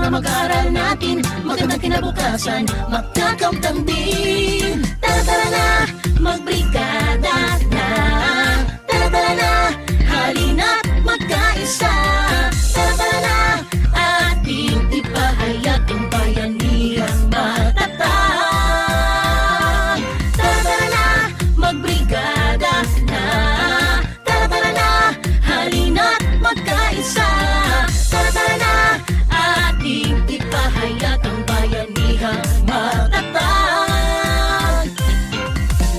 mga mag-aaral natin magandang kinabukasan, magkakamtan din. Tara tara na, magbrigada na. Tara tara na, halina't magkaisa. Tara tara na, ating ipahayag ang bayanihang matatag. Tara tara na, magbrigada na. Tara tara na, halina't magkaisa. Tara tara na, ating ipahayag ang bayanihang matatag.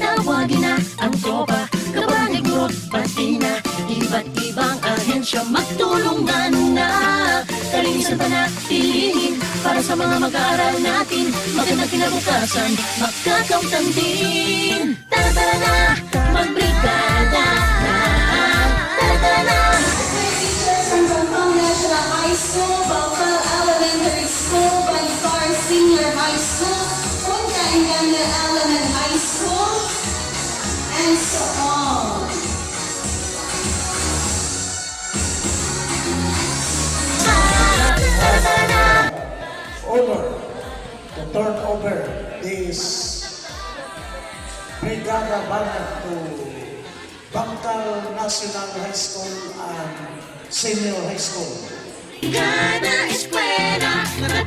Tawagin na ang tropa, kabarangay guro't pati na iba't ibang ahensya, magtulungan na. Kalinisan panatilihin para sa mga mag-aaral natin magandang kinabukasan, magkakamtan din. Tara tara na, magbrigada na. Tara tara na. From Bangkok National High School, Bangkok Elementary School, Bangkok Senior High School, Punta Enganda Element High School, and so on. Tara tara na. Over to turn over this Brigada Banat to Bangkal National High School and Senior High School. Brigada Eskwela, mga